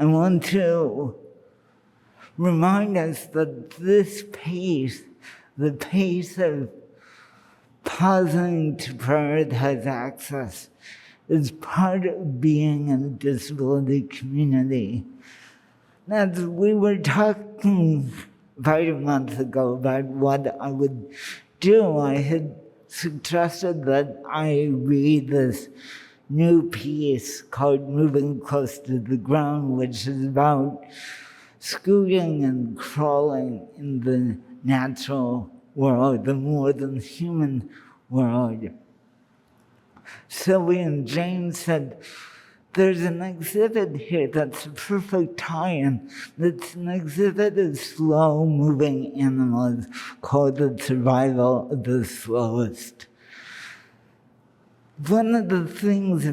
I want to remind us that this pace, the pace of pausing to prioritize access, is part of being in a disability community. As we were talking about a month ago about what I would do, I had suggested that I read this new piece called Moving Close to the Ground, which is about scooting and crawling in the natural world, the more than human world. Sylvie and James said, there's an exhibit here that's a perfect tie-in. It's an exhibit of slow-moving animals called The Survival of the Slowest. One of the things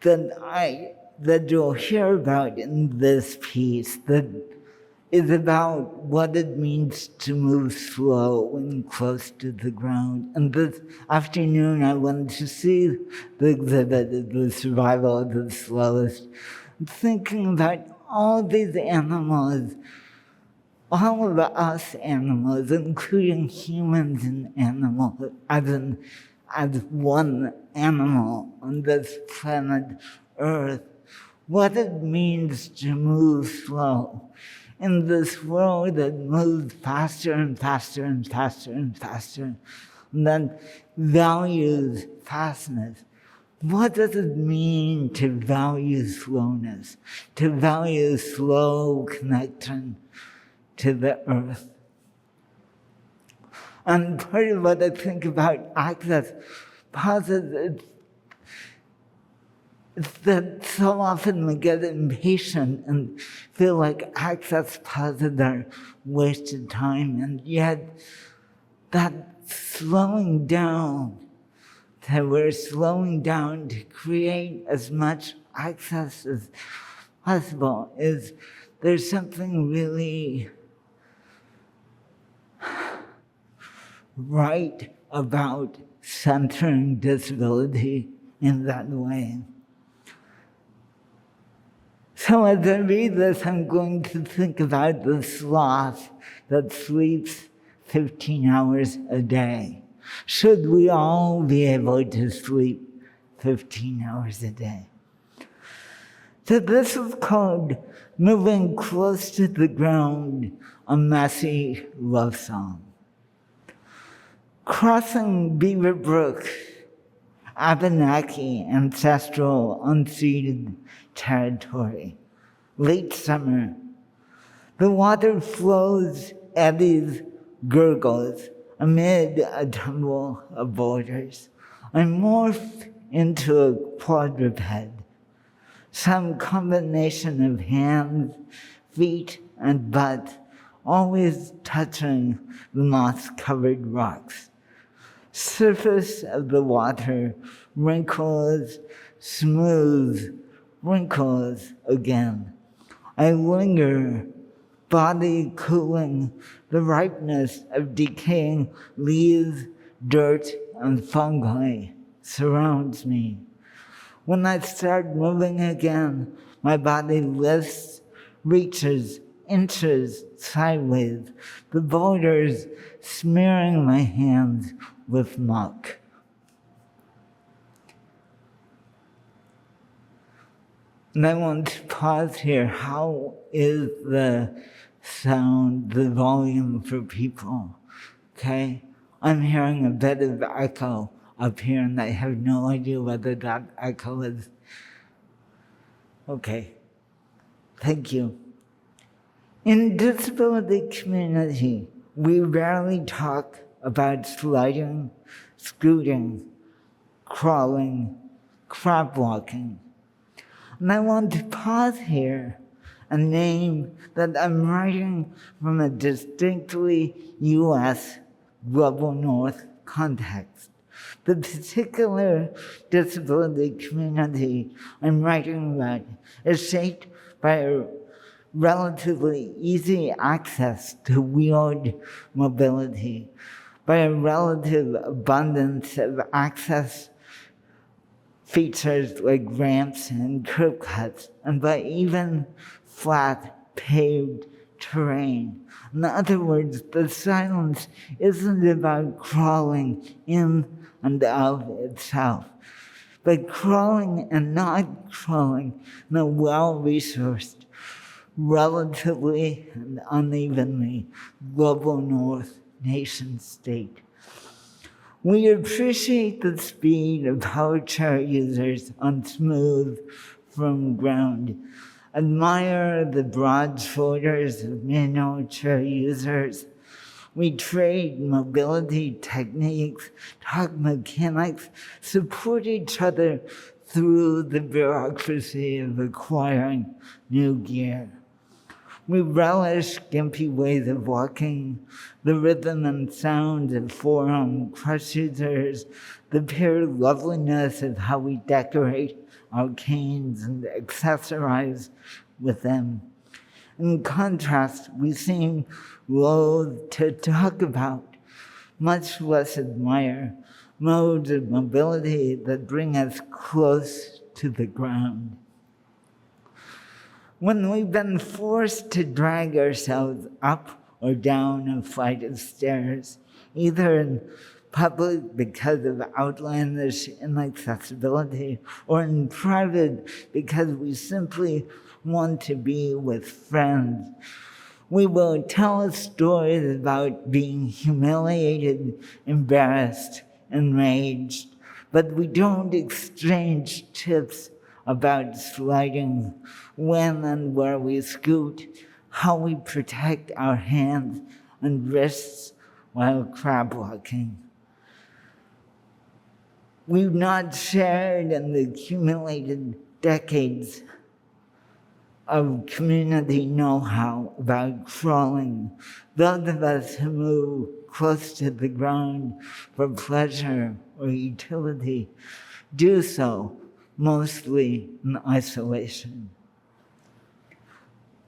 that you'll hear about in this piece that is about what it means to move slow and close to the ground. And this afternoon, I went to see the exhibit of The Survival of the Slowest, thinking about all these animals, all of us animals, including humans and animals, as one animal on this planet Earth, what it means to move slow in this world that moves faster and faster and faster and faster, and that values fastness. What does it mean to value slowness, to value slow connection to the earth? And part of what I think about access pauses is that so often we get impatient and feel like access pauses are wasted time, and yet that slowing down, that we're slowing down to create as much access as possible, is there's something really right about centering disability in that way. So as I read this, I'm going to think about the sloth that sleeps 15 hours a day. Should we all be able to sleep 15 hours a day? So this is called Moving Close to the Ground, a Messy Love Song. Crossing Beaver Brook, Abenaki ancestral unceded territory. Late summer, the water flows, eddies, gurgles amid a tumble of boulders. I morph into a quadruped, some combination of hands, feet, and butt, always touching the moss-covered rocks. Surface of the water, wrinkles, smooth, wrinkles again. I linger, body cooling, the ripeness of decaying leaves, dirt, and fungi surrounds me. When I start moving again, my body lifts, reaches inches sideways, the boulders smearing my hands with muck. And I want to pause here. How is the sound, the volume for people? Okay? I'm hearing a bit of echo up here, and I have no idea whether that echo is... Okay. Thank you. In disability community, we rarely talk about sliding, scooting, crawling, crab walking. And I want to pause here and name that I'm writing from a distinctly U.S. global north context. The particular disability community I'm writing about is shaped by a relatively easy access to wheeled mobility, by a relative abundance of access features like ramps and curb cuts, and by even flat, paved terrain. In other words, the silence isn't about crawling in and of itself, but crawling and not crawling in a well-resourced, relatively and unevenly global north nation-state. We appreciate the speed of power chair users on smooth, firm ground, admire the broad shoulders of manual chair users. We trade mobility techniques, talk mechanics, support each other through the bureaucracy of acquiring new gear. We relish gimpy ways of walking, the rhythm and sound of forearm crush users, the pure loveliness of how we decorate our canes and accessorize with them. In contrast, we seem loath to talk about, much less admire, modes of mobility that bring us close to the ground. When we've been forced to drag ourselves up or down a flight of stairs, either in public because of outlandish inaccessibility, or in private because we simply want to be with friends, we will tell stories about being humiliated, embarrassed, enraged, but we don't exchange tips about sliding, when and where we scoot, how we protect our hands and wrists while crab walking. We've not shared in the accumulated decades of community know-how about crawling. Those of us who move close to the ground for pleasure or utility do so mostly in isolation.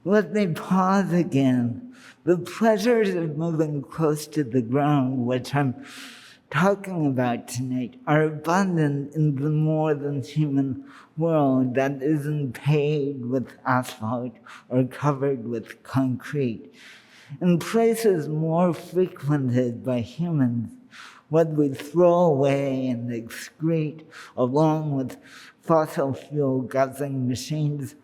Let me pause again. The pleasures of moving close to the ground, which I'm talking about tonight, are abundant in the more than human world that isn't paved with asphalt or covered with concrete. In places more frequented by humans, what we throw away and excrete, along with fossil fuel guzzling machines,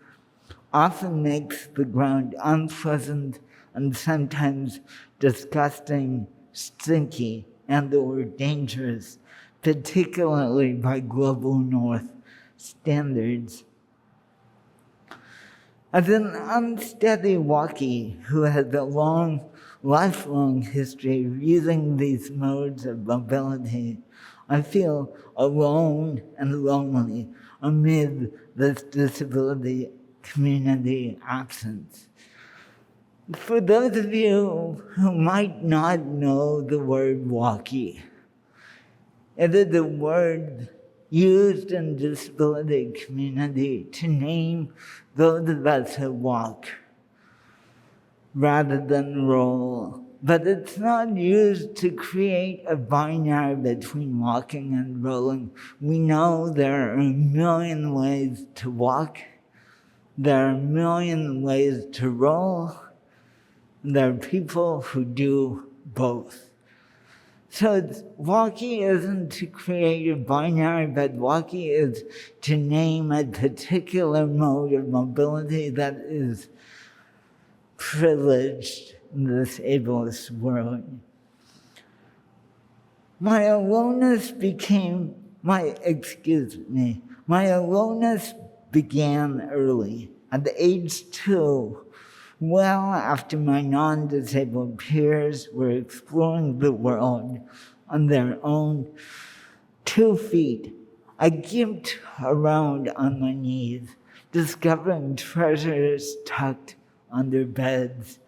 often makes the ground unpleasant and sometimes disgusting, stinky, and/or dangerous, particularly by global north standards. As an unsteady walkie who has a lifelong history of using these modes of mobility, I feel alone and lonely amid this disability community absence. For those of you who might not know the word walkie, it is a word used in disability community to name those of us who walk rather than roll. But it's not used to create a binary between walking and rolling. We know there are a million ways to walk. There are a million ways to roll. There are people who do both. So walkie isn't to create a binary, but walkie is to name a particular mode of mobility that is privileged in this ableist world. My aloneness began early, at age 2, well after my non-disabled peers were exploring the world on their own 2 feet. I gimped around on my knees, discovering treasures tucked under beds.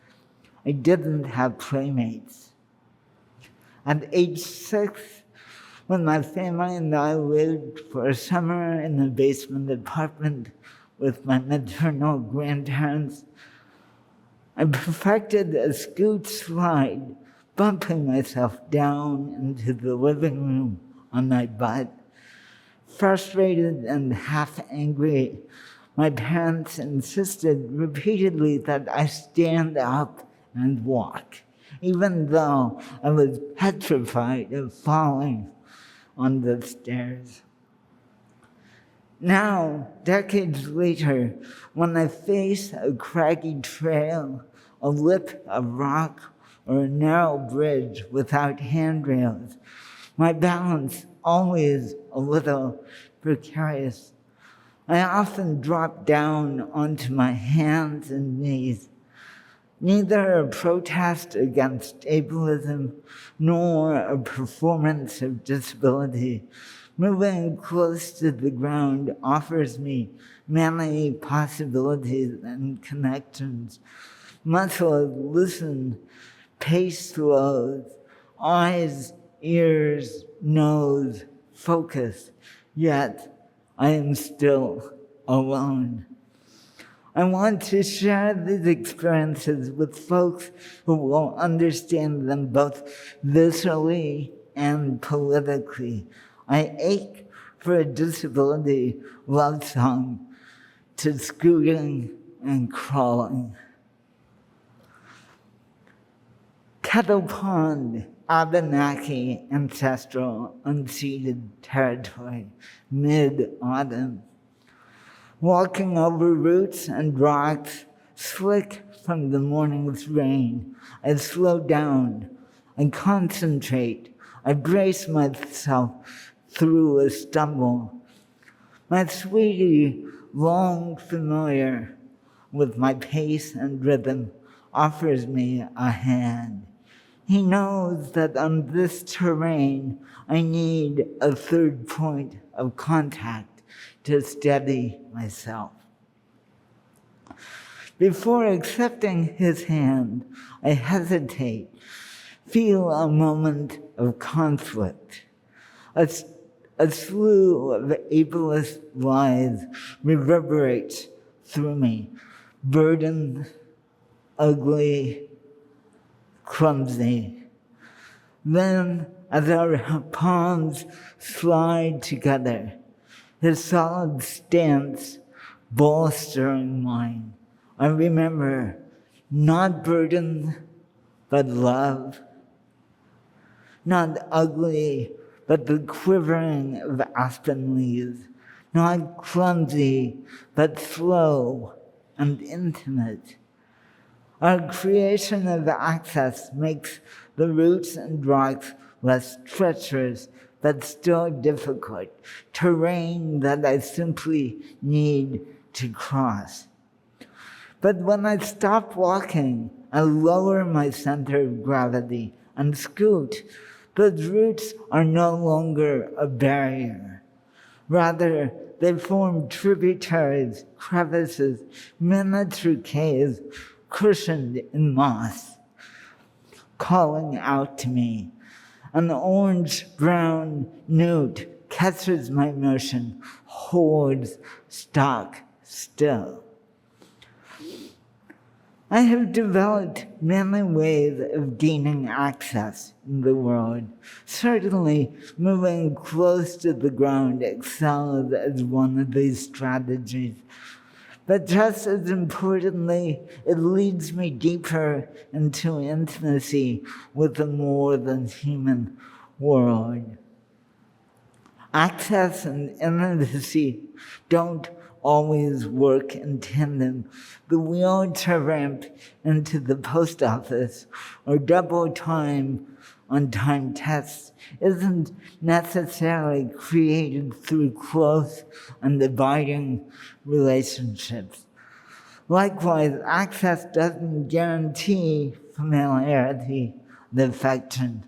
I didn't have playmates. At age 6, when my family and I lived for a summer in a basement apartment with my maternal grandparents, I perfected a scoot slide, bumping myself down into the living room on my butt. Frustrated and half angry, My parents insisted repeatedly that I stand up and walk, even though I was petrified of falling on the stairs. Now, decades later, when I face a craggy trail, a lip of rock, or a narrow bridge without handrails, my balance always a little precarious. I often drop down onto my hands and knees, neither a protest against ableism nor a performance of disability. Moving close to the ground offers me many possibilities and connections. Muscles loosen, pace slows, eyes, ears, nose, focus, yet I am still alone. I want to share these experiences with folks who will understand them both viscerally and politically. I ache for a disability love song to scooting and crawling. Kettle Pond, Abenaki ancestral unceded territory, mid-autumn. Walking over roots and rocks, slick from the morning's rain, I slow down, I concentrate, I brace myself through a stumble. My sweetie, long familiar with my pace and rhythm, offers me a hand. He knows that on this terrain, I need a third point of contact to steady myself. Before accepting his hand, I hesitate, feel a moment of conflict. A slew of ableist lies reverberates through me, burdened, ugly, clumsy. Then, as our palms slide together, his solid stance bolstering mine, I remember not burden, but love. Not ugly, but the quivering of aspen leaves. Not clumsy, but slow and intimate. Our creation of access makes the roots and rocks less treacherous, but still difficult, terrain that I simply need to cross. But when I stop walking, I lower my center of gravity and scoot. Those roots are no longer a barrier. Rather, they form tributaries, crevices, miniature caves, cushioned in moss, calling out to me. An orange-brown newt catches my motion, holds stock still. I have developed many ways of gaining access in the world. Certainly, moving close to the ground excels as one of these strategies. But just as importantly, it leads me deeper into intimacy with the more than human world. Access and intimacy don't always work in tandem. The wheelchair ramp into the post office or double time on time tests isn't necessarily created through close and abiding relationships. Likewise, access doesn't guarantee familiarity and affection.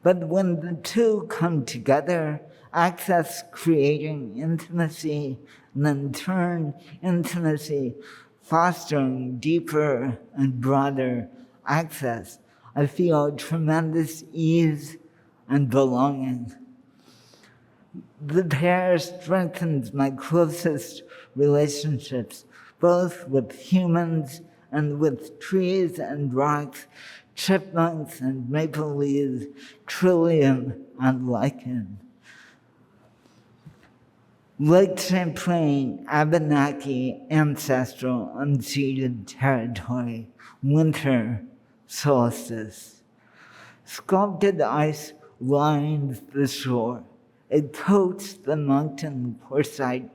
But when the two come together, access creating intimacy, and in turn, intimacy fostering deeper and broader access, I feel tremendous ease and belonging. The pair strengthens my closest relationships, both with humans and with trees and rocks, chipmunks and maple leaves, trillium and lichen. Lake Champlain, Abenaki, ancestral, unceded territory, winter solstice. Sculpted ice lines the shore. It coats the mountain quartzite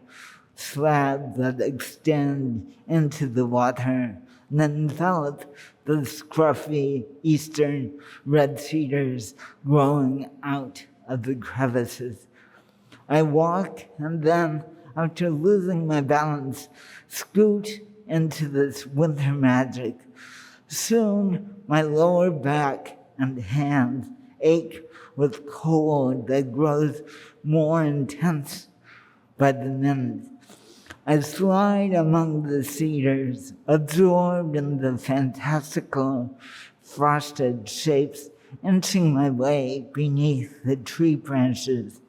slabs that extend into the water and envelop the scruffy eastern red cedars growing out of the crevices. I walk and then, after losing my balance, scoot into this winter magic. Soon, my lower back and hands ache with cold that grows more intense by the minute. I slide among the cedars, absorbed in the fantastical frosted shapes, inching my way beneath the tree branches.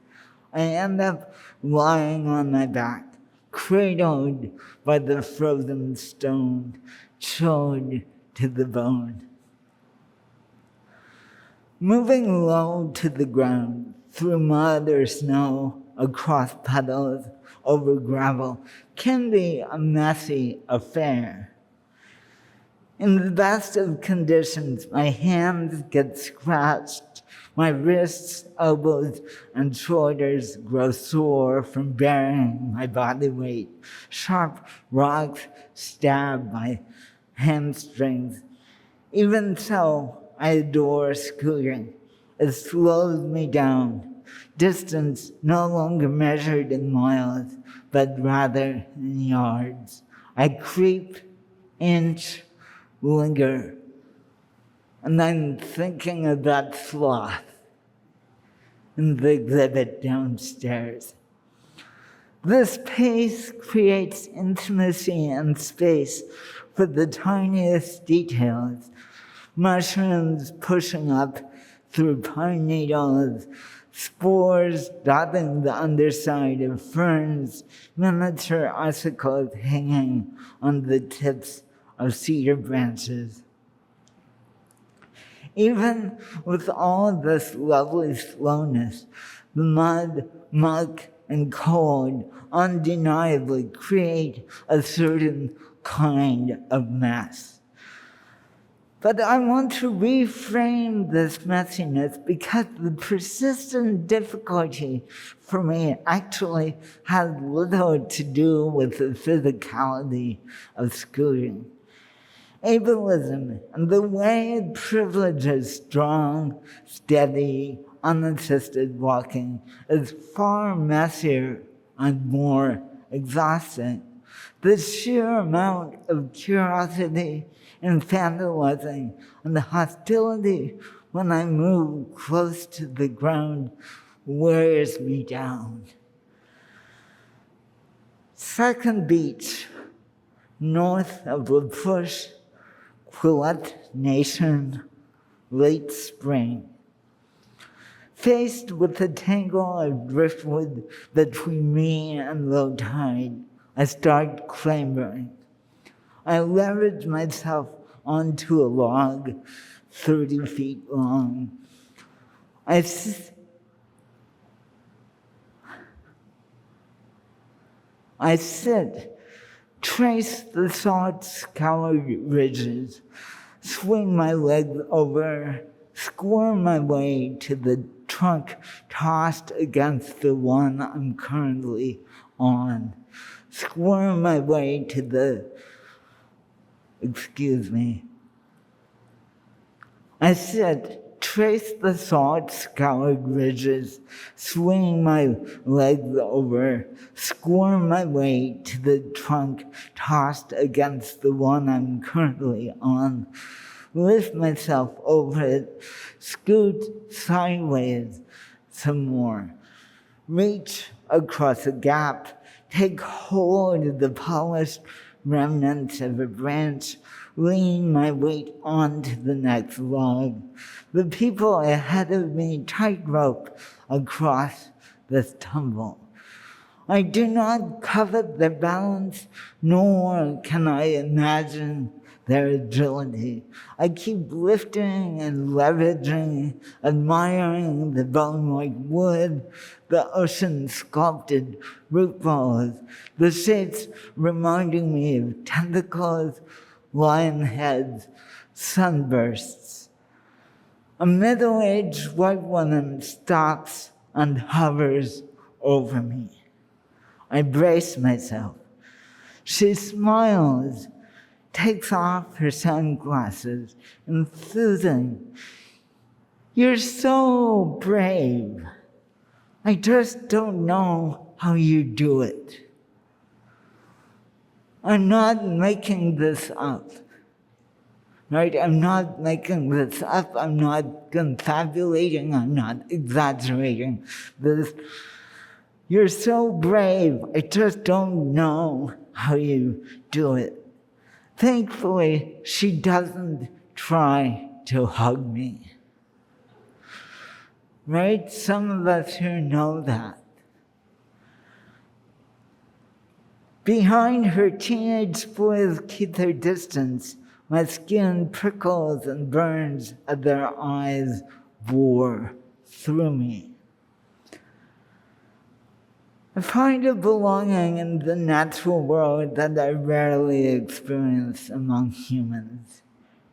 I end up lying on my back, cradled by the frozen stone, chilled to the bone. Moving low to the ground, through mud or snow, across puddles, over gravel, can be a messy affair. In the best of conditions, my hands get scratched, my wrists, elbows, and shoulders grow sore from bearing my body weight. Sharp rocks stab my hamstrings. Even so, I adore scooting. It slows me down. Distance no longer measured in miles, but rather in yards. I creep, inch, linger, and I'm thinking of that sloth in the exhibit downstairs. This pace creates intimacy and space for the tiniest details. Mushrooms pushing up through pine needles, spores dotting the underside of ferns, miniature icicles hanging on the tips of cedar branches. Even with all this lovely slowness, the mud, muck, and cold undeniably create a certain kind of mess. But I want to reframe this messiness because the persistent difficulty for me actually has little to do with the physicality of scooting. Ableism and the way it privileges strong, steady, unassisted walking is far messier and more exhausting. The sheer amount of curiosity, infantilizing, and hostility when I move close to the ground wears me down. Second beach, north of La Push, Quillette Nation, late spring. Faced with a tangle of driftwood between me and low tide, I start clambering. I leverage myself onto a log 30 feet long. I sit, trace the salt-scoured ridges, swing my leg over, squirm my way to the trunk tossed against the one I'm currently on, squirm my way to the, I sit, trace the salt-scoured ridges, swing my leg over, squirm my way to the trunk tossed against the one I'm currently on, lift myself over it, scoot sideways some more, reach across a gap, take hold of the polished remnants of a branch, lean my weight onto the next log. The people ahead of me tightrope across this tumble. I do not covet their balance, nor can I imagine their agility. I keep lifting and leveraging, admiring the bone-like wood, the ocean-sculpted root balls, the shapes reminding me of tentacles, lion heads, sunbursts. A middle-aged white woman stops and hovers over me. I brace myself. She smiles, takes off her sunglasses, enthusing. "You're so brave. I just don't know how you do it." I'm not making this up. Right? I'm not making this up. I'm not confabulating. I'm not exaggerating this. "You're so brave. I just don't know how you do it." Thankfully, she doesn't try to hug me. Right? Some of us here know that. Behind her teenage spoils keep their distance. My skin prickles and burns as their eyes bore through me. I find a belonging in the natural world that I rarely experience among humans.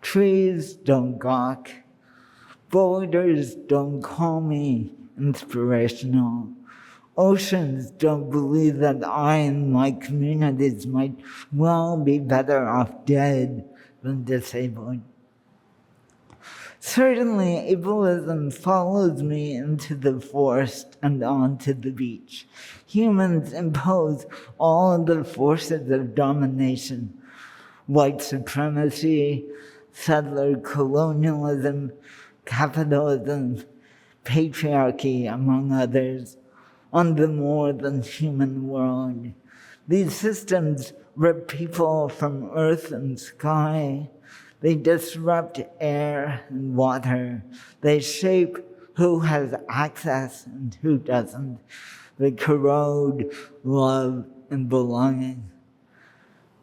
Trees don't gawk. Boulders don't call me inspirational. Oceans don't believe that I and my communities might well be better off dead than disabled. Certainly, ableism follows me into the forest and onto the beach. Humans impose all of the forces of domination: white supremacy, settler colonialism, capitalism, patriarchy, among others, on the more than human world. These systems rip people from earth and sky. They disrupt air and water. They shape who has access and who doesn't. They corrode love and belonging.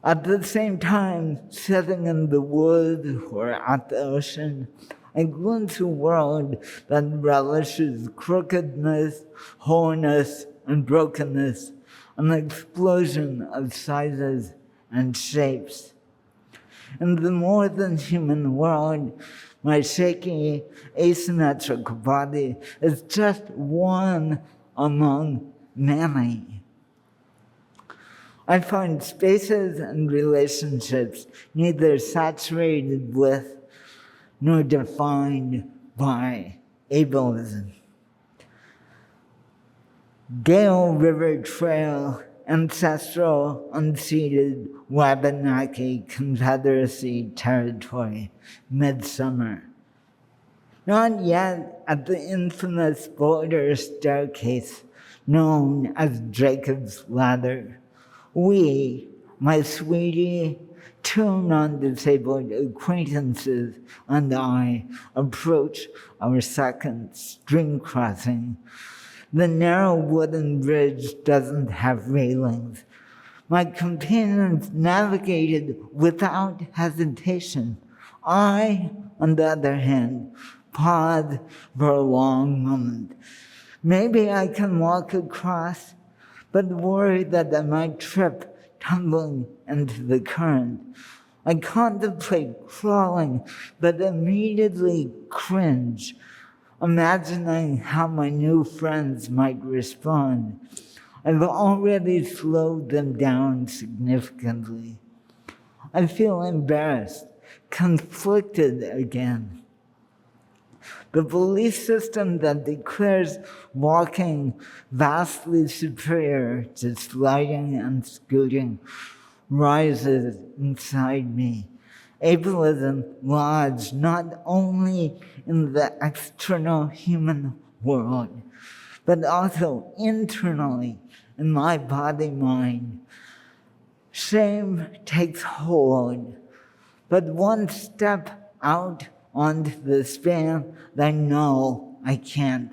At the same time, sitting in the wood or at the ocean, I glimpse a world that relishes crookedness, wholeness, and brokenness, an explosion of sizes and shapes. In the more than human world, my shaky, asymmetrical body is just one among many. I find spaces and relationships neither saturated with nor defined by ableism. Gale River Trail, ancestral, unceded Wabanaki Confederacy territory, midsummer. Not yet at the infamous boulder staircase known as Jacob's Ladder. We, my sweetie, two non-disabled acquaintances, and I approach our second stream crossing. The narrow wooden bridge doesn't have railings. My companions navigated without hesitation. I, on the other hand, paused for a long moment. Maybe I can walk across, but worried that I might trip, tumbling into the current. I contemplate crawling, but immediately cringe, imagining how my new friends might respond. I've already slowed them down significantly. I feel embarrassed, conflicted again. The belief system that declares walking vastly superior to sliding and scooting rises inside me. Ableism lodged not only in the external human world, but also internally in my body-mind. Shame takes hold, but one step out onto the span, I know I can't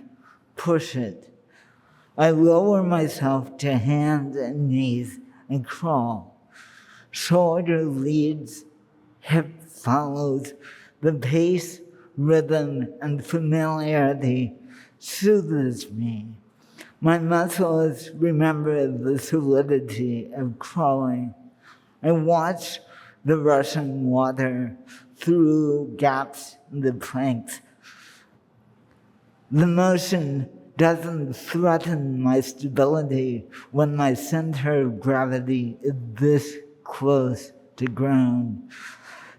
push it. I lower myself to hands and knees and crawl. Shoulder leads, hip follows, the pace, rhythm, and familiarity soothes me. My muscles remember the solidity of crawling. I watch the rushing water through gaps in the planks. The motion doesn't threaten my stability when my center of gravity is this close to ground.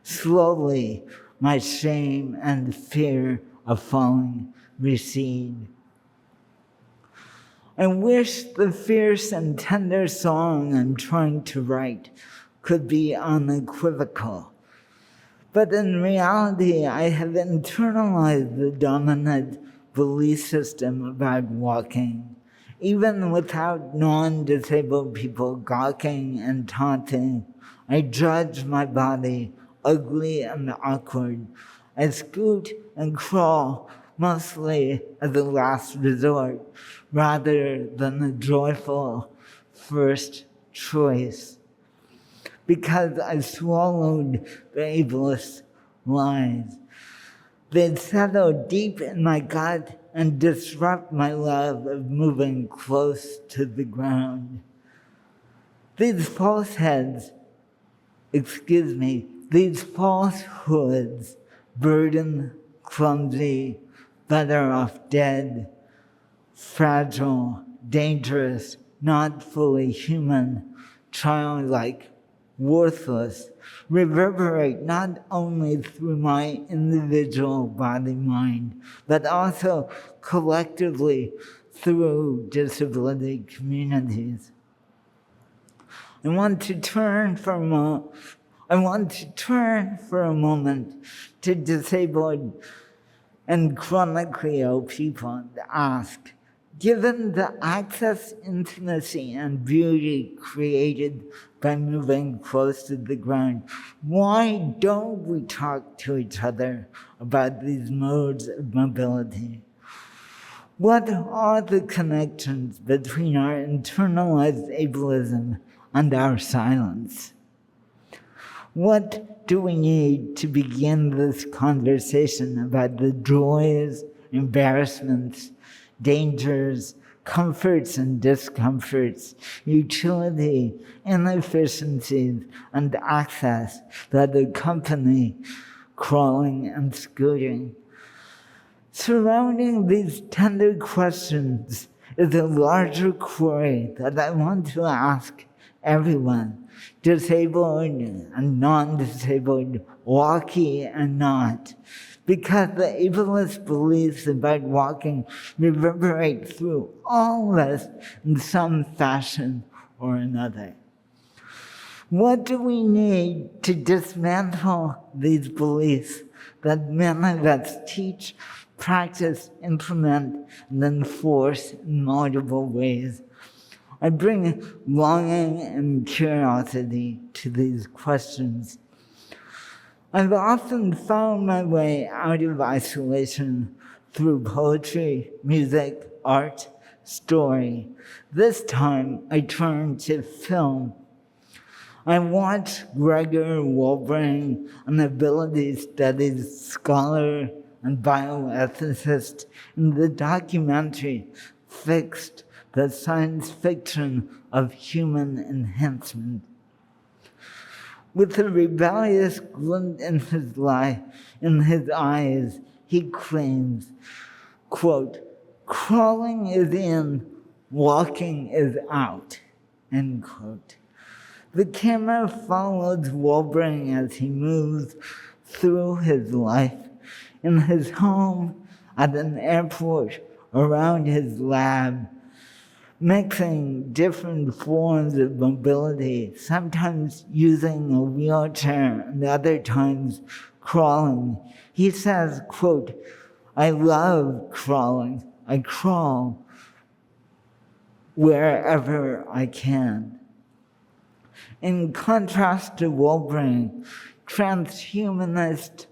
Slowly, my shame and fear of falling recede. I wish the fierce and tender song I'm trying to write could be unequivocal. But in reality, I have internalized the dominant belief system about walking. Even without non-disabled people gawking and taunting, I judge my body ugly and awkward. I scoot and crawl mostly as a last resort, rather than a joyful first choice. Because I swallowed the ableist lies. They'd settle deep in my gut and disrupt my love of moving close to the ground. These falsehoods, burden, clumsy, better off dead, fragile, dangerous, not fully human, childlike, worthless, reverberate not only through my individual body-mind, but also collectively through disability communities. I want to turn for a moment to disabled and chronically ill people and ask, given the access, intimacy, and beauty created by moving close to the ground, why don't we talk to each other about these modes of mobility? What are the connections between our internalized ableism and our silence? What do we need to begin this conversation about the joys, embarrassments, dangers, comforts and discomforts, utility, inefficiencies, and access that accompany crawling and scooting? Surrounding these tender questions is a larger query that I want to ask everyone, disabled and non-disabled, walkie and not, because the ableist beliefs about walking reverberate through all of us in some fashion or another. What do we need to dismantle these beliefs that many of us teach, practice, implement, and enforce in multiple ways? I bring longing and curiosity to these questions. I've often found my way out of isolation through poetry, music, art, story. This time I turn to film. I watched Gregor Wolbring, an ability studies scholar and bioethicist, in the documentary Fixed, the science fiction of human enhancement. With a rebellious glint in his eyes, he claims, quote, "Crawling is in, walking is out," end quote. The camera follows Wolbring as he moves through his life, in his home, at an airport, around his lab, mixing different forms of mobility, sometimes using a wheelchair and other times crawling. He says, quote, "I love crawling. I crawl wherever I can." In contrast to Wolbring, transhumanist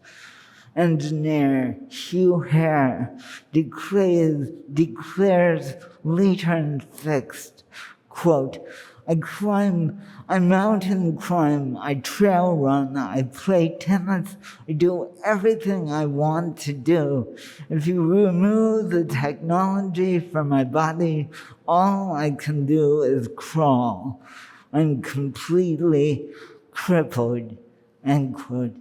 engineer Hugh Hare declares later in Fixed, quote, I mountain climb, I trail run, I play tennis, I do everything I want to do. If you remove the technology from my body, all I can do is crawl. I'm completely crippled, end quote.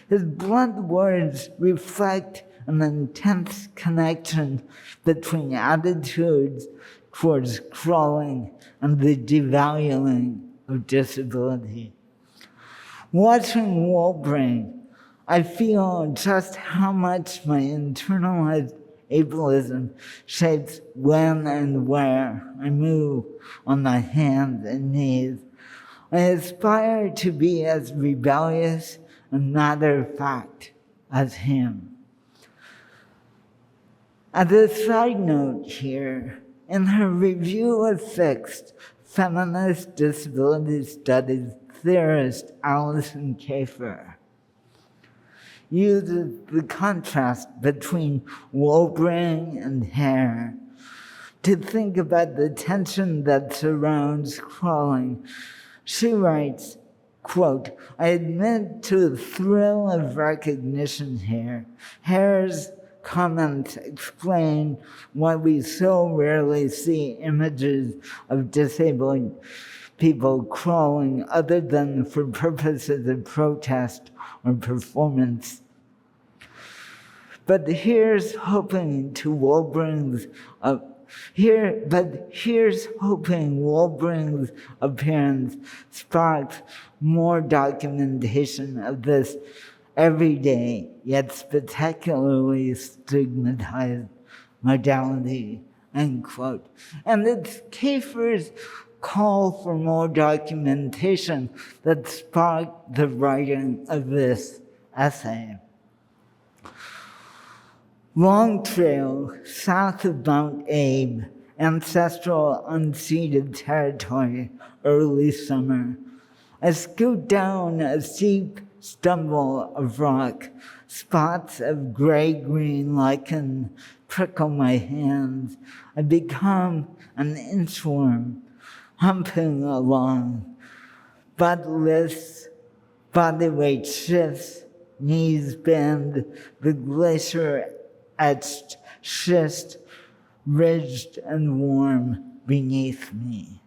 His blunt words reflect an intense connection between attitudes towards crawling and the devaluing of disability. Watching Wolbrain, I feel just how much my internalized ableism shapes when and where I move on my hands and knees. I aspire to be as rebellious and matter-of-fact as him. As a side note here, in her review of Fixed, feminist disability studies theorist Alison Kafer uses the contrast between Wolbrain and hair to think about the tension that surrounds crawling. She writes, quote, I admit to the thrill of recognition here. Hair's comments explain why we so rarely see images of disabled people crawling other than for purposes of protest or performance. But here's hoping Wolbrain's appearance sparks more documentation of this everyday yet spectacularly stigmatized modality, end quote. And it's Kafer's call for more documentation that sparked the writing of this essay. Long Trail, south of Mount Abe, ancestral unceded territory, early summer. I scoot down a steep stumble of rock. Spots of gray-green lichen prickle my hands. I become an inchworm, humping along. Buttless, body weight shifts, knees bend, the glacier-etched schist ridged and warm beneath me.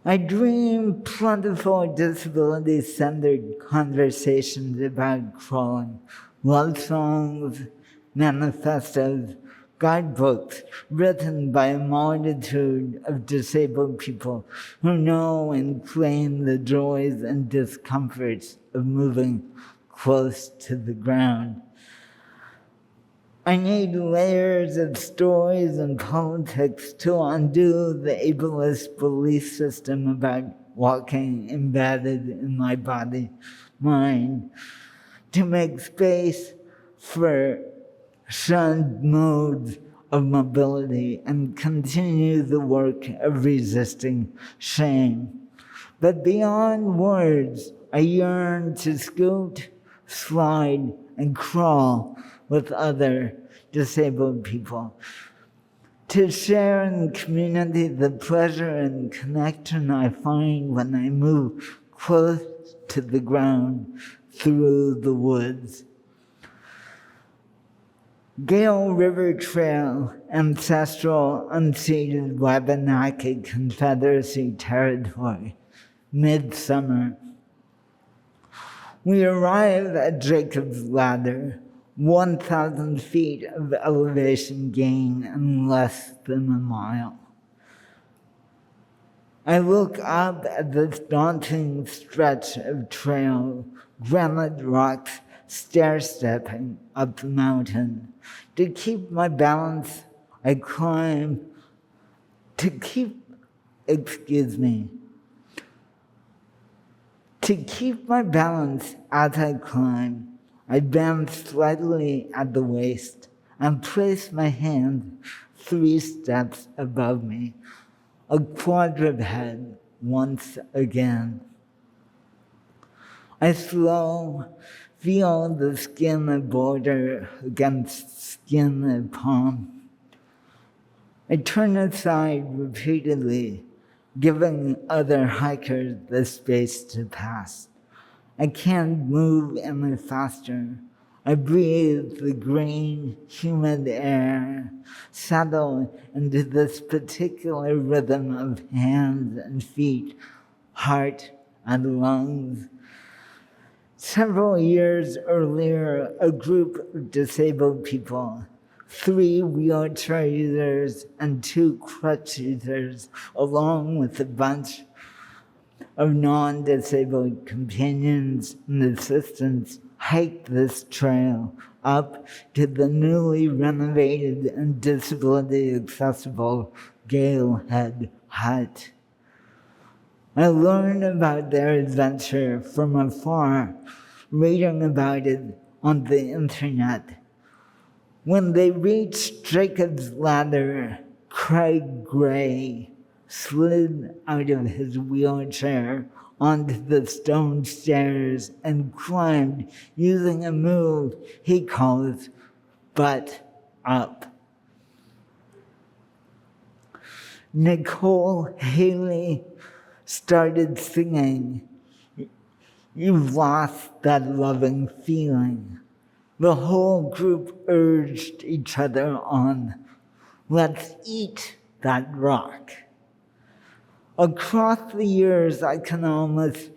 I dream plentiful disability-centered conversations about crawling, love songs, manifestos, guidebooks written by a multitude of disabled people who know and claim the joys and discomforts of moving close to the ground. I need layers of stories and politics to undo the ableist belief system about walking embedded in my body, mind, to make space for shunned modes of mobility and continue the work of resisting shame. But beyond words, I yearn to scoot, slide, and crawl with other disabled people, to share in community the pleasure and connection I find when I move close to the ground through the woods. Gale River Trail, ancestral unceded Wabanaki Confederacy territory, midsummer. We arrive at Jacob's Ladder, 1,000 feet of elevation gain in less than a mile. I look up at this daunting stretch of trail, granite rocks stair-stepping up the mountain. To keep my balance, I climb. To keep my balance as I climb, I bend slightly at the waist and place my hand 3 steps above me, a quadruped once again. I feel the skin of border against skin of palm. I turn aside repeatedly, giving other hikers the space to pass. I can't move any faster. I breathe the green, humid air, settle into this particular rhythm of hands and feet, heart and lungs. Several years earlier, a group of disabled people, 3 wheelchair users and 2 crutch users, along with a bunch of non-disabled companions and assistants, hiked this trail up to the newly renovated and disability-accessible Gale Head Hut. I learned about their adventure from afar, reading about it on the internet. When they reached Jacob's Ladder, Craig Gray slid out of his wheelchair onto the stone stairs and climbed using a move he calls butt up. Nicole Haley started singing, "You've lost that loving feeling." The whole group urged each other on, "Let's eat that rock." Across the years, I can almost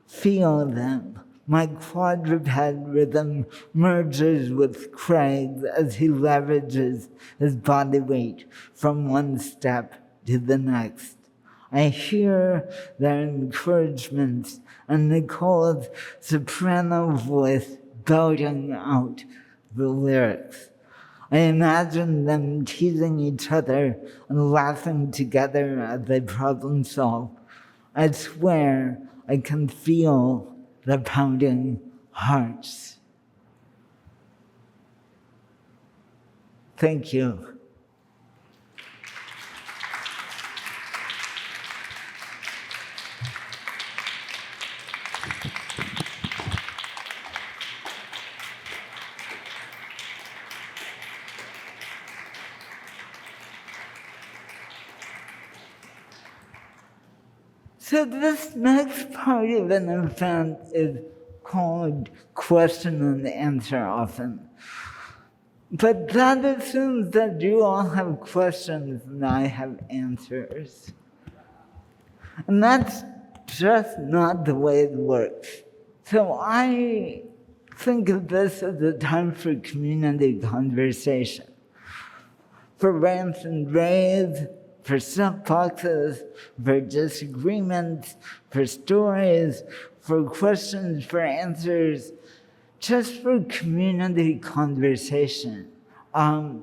feel them. My quadruped rhythm merges with Craig's as he leverages his body weight from one step to the next. I hear their encouragements and Nicole's soprano voice belting out the lyrics. I imagine them teasing each other and laughing together as they problem solve. I swear I can feel the pounding hearts. Thank you. So this next part of an event is called question and answer often. But that assumes that you all have questions and I have answers. And that's just not the way it works. So I think of this as a time for community conversation, for rants and raves, for soapboxes, for disagreements, for stories, for questions, for answers, just for community conversation. So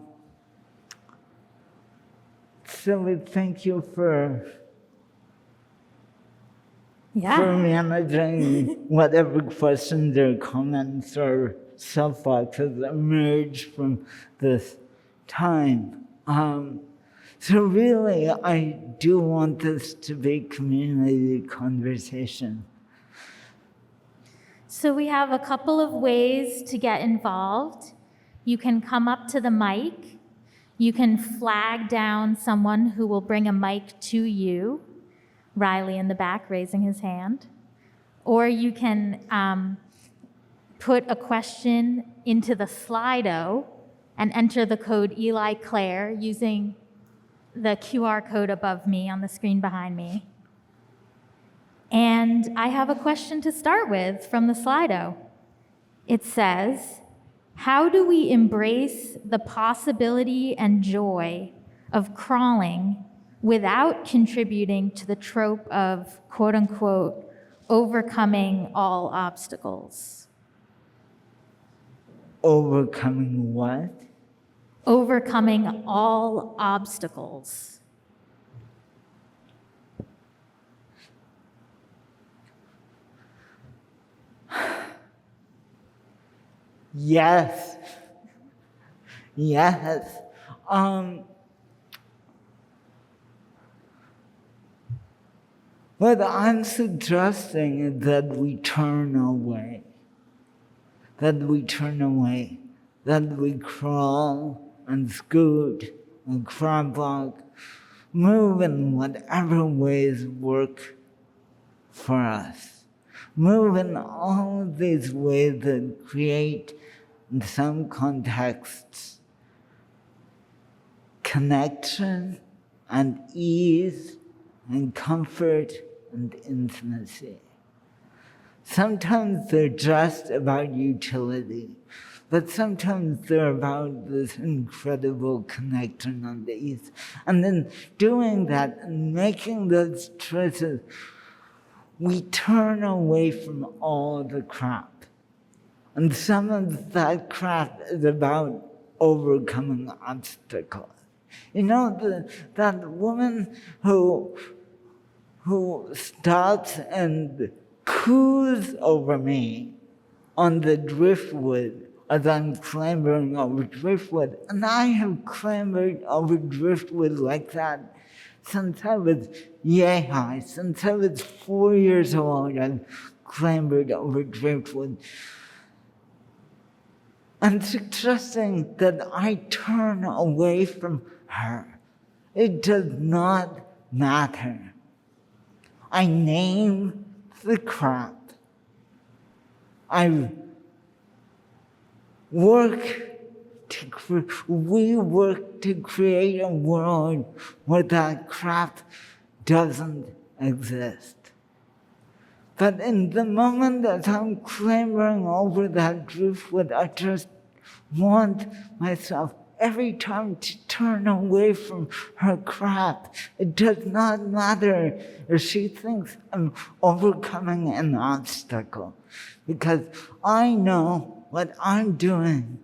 we thank you for managing whatever questions or comments or soapboxes emerge from this time. So really, I do want this to be community conversation. So we have a couple of ways to get involved. You can come up to the mic. You can flag down someone who will bring a mic to you. Riley in the back raising his hand. Or you can put a question into the Slido and enter the code Eli Clare using the QR code above me on the screen behind me. And I have a question to start with from the Slido. It says, how do we embrace the possibility and joy of crawling without contributing to the trope of, quote unquote, overcoming all obstacles? Overcoming what? Overcoming all obstacles. Yes. Yes. What I'm suggesting is that we turn away. That we crawl and scoot and crab walk, move in whatever ways work for us. Move in all of these ways that create, in some contexts, connection and ease and comfort and intimacy. Sometimes they're just about utility, but sometimes they're about this incredible connection and ease. And then doing that and making those choices, we turn away from all the crap. And some of that crap is about overcoming obstacles. You know, that woman who stops and coos over me on the driftwood as I'm clambering over driftwood. And I have clambered over driftwood like that since I was yay high. Since I was 4 years old, I've clambered over driftwood. And suggesting that I turn away from her. It does not matter. I name the crap. we work to create a world where that crap doesn't exist. But in the moment that I'm clambering over that driftwood, I just want myself every time to turn away from her crap. It does not matter if she thinks I'm overcoming an obstacle, because I know what I'm doing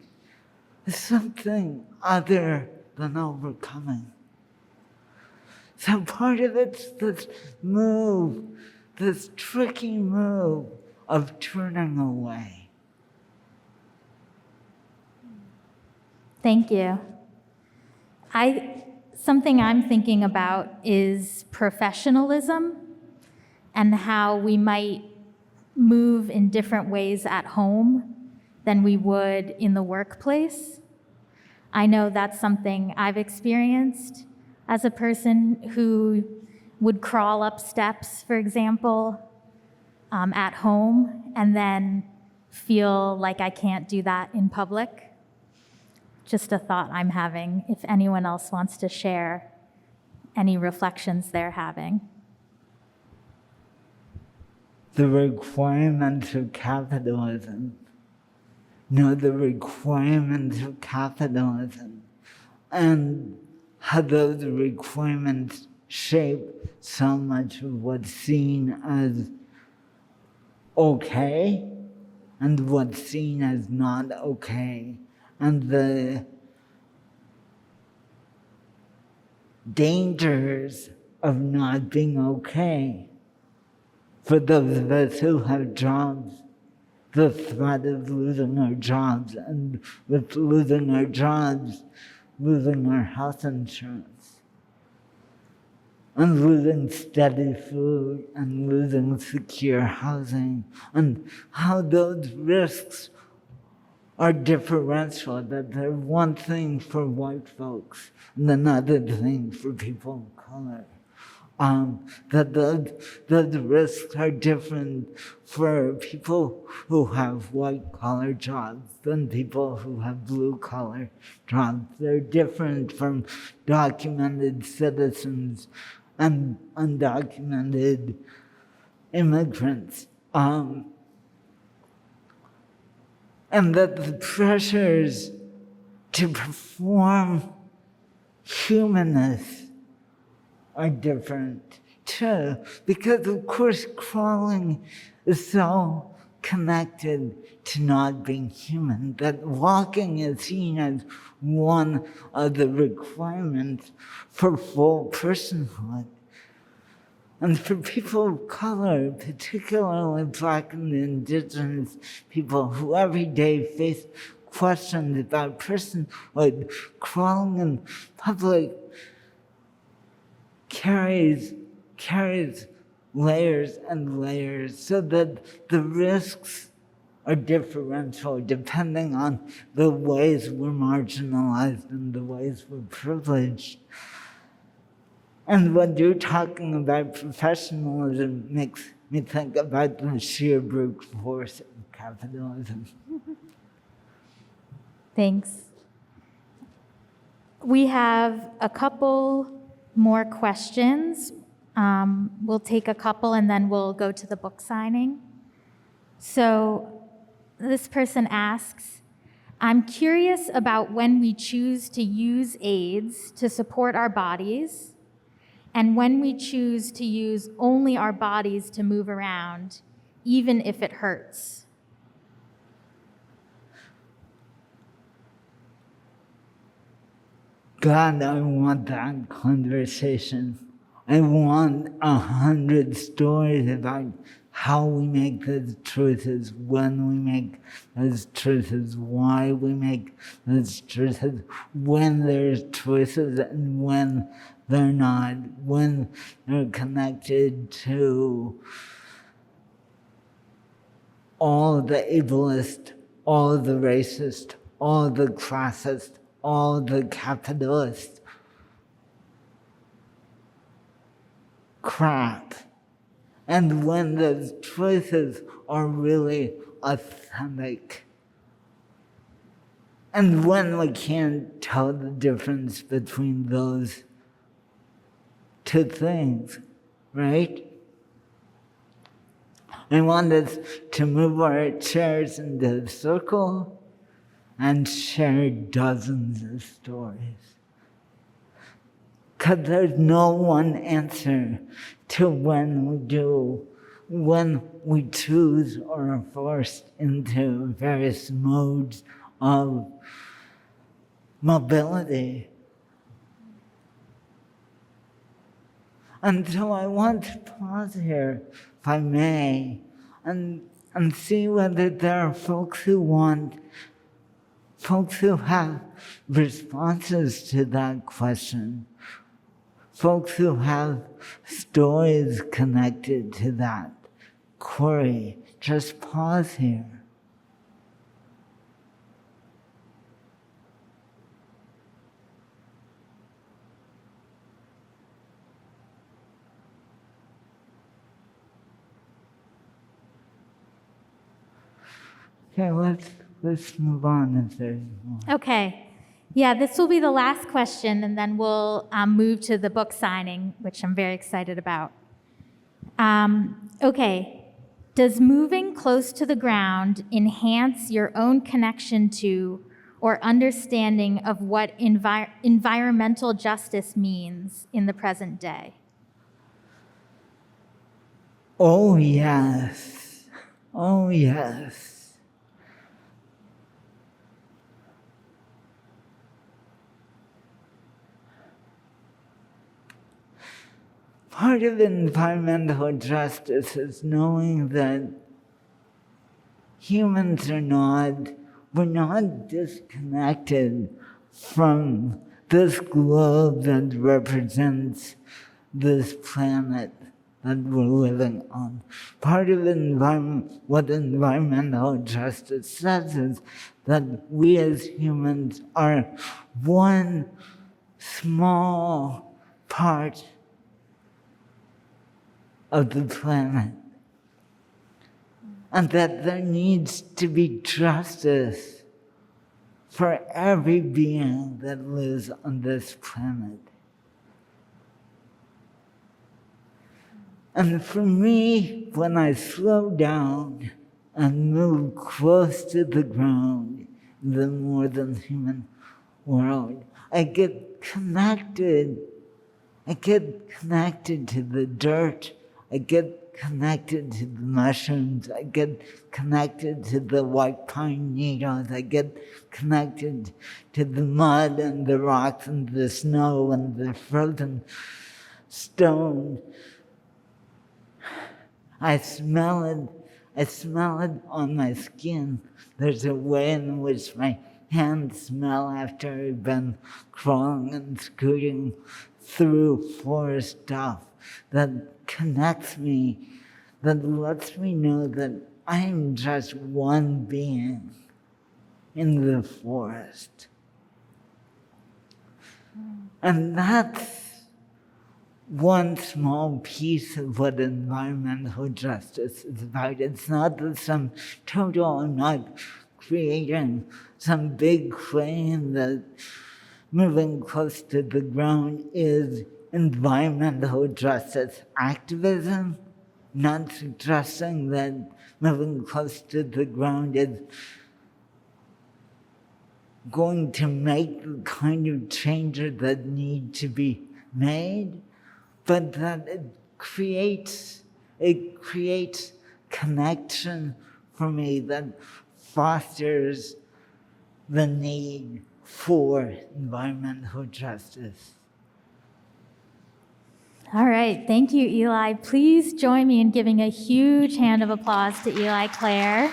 is something other than overcoming. So part of it's this move, this tricky move of turning away. Thank you. Something I'm thinking about is professionalism and how we might move in different ways at home than we would in the workplace. I know that's something I've experienced as a person who would crawl up steps, for example, at home, and then feel like I can't do that in public. Just a thought I'm having, if anyone else wants to share any reflections they're having. The requirements of capitalism. No, the requirements of capitalism and how those requirements shape so much of what's seen as okay and what's seen as not okay, and the dangers of not being okay for those of us who have jobs, the threat of losing our jobs, and with losing our jobs, losing our health insurance, and losing steady food, and losing secure housing, and how those risks are differential, that they're one thing for white folks and another thing for people of color. That those risks are different for people who have white-collar jobs than people who have blue-collar jobs. They're different from documented citizens and undocumented immigrants. And that the pressures to perform humanness are different too, because of course crawling is so connected to not being human, that walking is seen as one of the requirements for full personhood. And for people of color, particularly Black and Indigenous people who every day face questions about personhood, crawling in public carries layers and layers, so that the risks are differential depending on the ways we're marginalized and the ways we're privileged. And when you're talking about professionalism, makes me think about the sheer brute force of capitalism. Thanks. We have a couple more questions. We'll take a couple and then we'll go to the book signing. So this person asks, I'm curious about when we choose to use aids to support our bodies and when we choose to use only our bodies to move around, even if it hurts. God, I want that conversation. I want 100 stories about how we make those choices, when we make those choices, why we make those choices, when there's choices and when they're not, when they're connected to all the ableist, all the racist, all the classist, all the capitalist crap. And when those choices are really authentic. And when we can't tell the difference between those two things, right? I want us to move our chairs into a circle and share dozens of stories. Because there's no one answer to when we choose or are forced into various modes of mobility. And so I want to pause here, if I may, and see whether there are folks who have responses to that question. Folks who have stories connected to that query. Just pause here. Okay, let's move on if there's more. Okay. Yeah, this will be the last question, and then we'll move to the book signing, which I'm very excited about. Okay. Does moving close to the ground enhance your own connection to or understanding of what environmental justice means in the present day? Oh, yes. Oh, yes. Part of environmental justice is knowing that humans we're not disconnected from this globe that represents this planet that we're living on. Part of what environmental justice says is that we as humans are one small part of the planet, and that there needs to be justice for every being that lives on this planet. And for me, when I slow down and move close to the ground, the more than human world, I get connected. I get connected to the dirt. I get connected to the mushrooms. I get connected to the white pine needles. I get connected to the mud and the rocks and the snow and the frozen stone. I smell it on my skin. There's a way in which my hands smell after I've been crawling and scooting through forest stuff that connects me, that lets me know that I'm just one being in the forest. And that's one small piece of what environmental justice is about. It's not the sum total. I'm not creating some big claim that moving close to the ground is environmental justice activism. Not suggesting that moving close to the ground is going to make the kind of changes that need to be made, but that it creates connection for me that fosters the need for environmental justice. All right, thank you, Eli. Please join me in giving a huge hand of applause to Eli Clare.